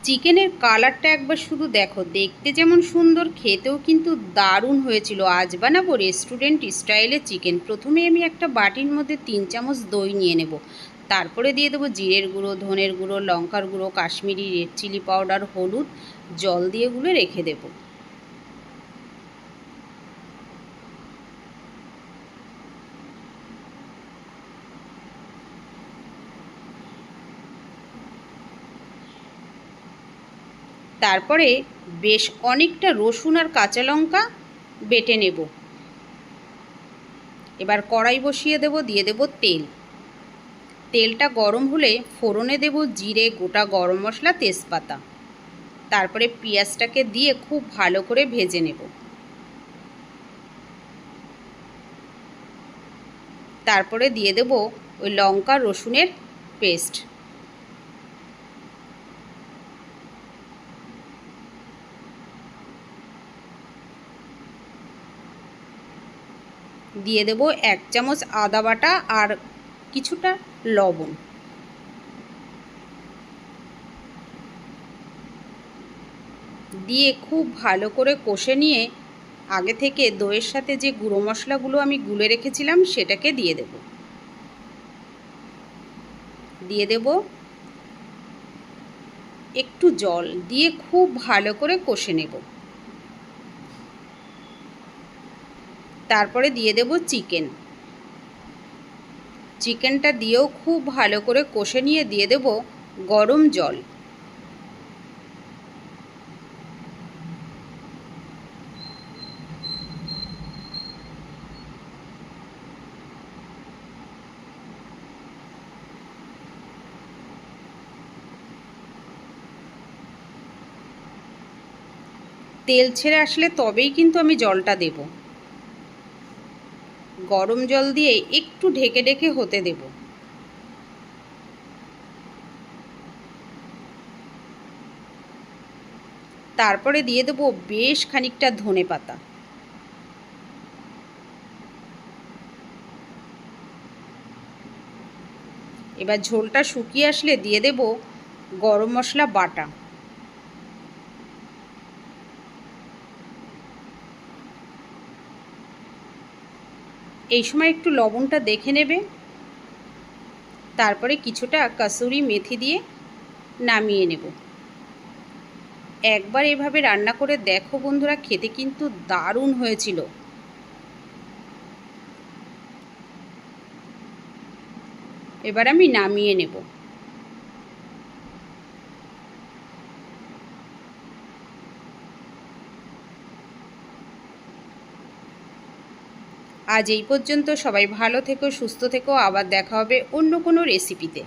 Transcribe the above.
চিকেনের কালারটা একবার শুধু দেখো, দেখতে যেমন সুন্দর, খেতেও কিন্তু দারুণ হয়েছিল। আজ বানাবো রেস্টুরেন্ট স্টাইলে চিকেন। প্রথমে আমি একটা বাটির মধ্যে 3 চামচ দই নিয়ে নেব। তারপরে দিয়ে দেবো জিরের গুঁড়ো, ধনের গুঁড়ো, লঙ্কার গুঁড়ো, কাশ্মীরি রেড চিলি পাউডার, হলুদ, জল দিয়ে গুলে রেখে দেবো। তারপরে বেশ অনেকটা রসুন আর কাঁচা লঙ্কা বেটে নেব। এবার কড়াই বসিয়ে দেব, দিয়ে দেব তেল। তেলটা গরম হলে ফোড়নে দেব জিরে, গোটা গরম মশলা, তেজপাতা। তারপরে পেঁয়াজটাকে দিয়ে খুব ভালো করে ভেজে নেব। তারপরে দিয়ে দেব ওই লঙ্কা রসুনের পেস্ট। দিয়ে দেব 1 চামচ আদা বাটা আর কিছুটা লবণ। দিয়ে খুব ভালো করে কষে নিয়ে আগে থেকে দইয়ের সাথে যে গুঁড়ো মশলাগুলো আমি গুলে রেখেছিলাম সেটাকে দিয়ে দেব। দিয়ে দেব একটু জল, দিয়ে খুব ভালো করে কষে নেব। তারপরে দিয়ে দেব চিকেন। চিকেনটা দিয়েও খুব ভালো করে কষে নিয়ে দিয়ে দেব গরম জল। তেল ছেড়ে আসলে তবেই কিন্তু আমি জলটা দেব। গরম জল দিয়ে একটু ঢেকে ঢেকে হতে দেব। তারপরে দিয়ে দেব বেশ খানিকটা ধনেপাতা। এবার ঝোলটা শুকিয়ে আসলে দিয়ে দেব গরম মশলা বাটা। এই সময় একটু লবণটা দেখে নেবে। তারপরে কিছুটা কাসুরি মেথি দিয়ে নামিয়ে নেব। একবার এভাবে রান্না করে দেখো বন্ধুরা, খেতে কিন্তু দারুণ হয়েছিল। এবার আমি নামিয়ে নেব। আজ এই পর্যন্ত। সবাই ভালো থেকো, সুস্থ থেকো। আবার দেখা হবে অন্য কোনো রেসিপিতে।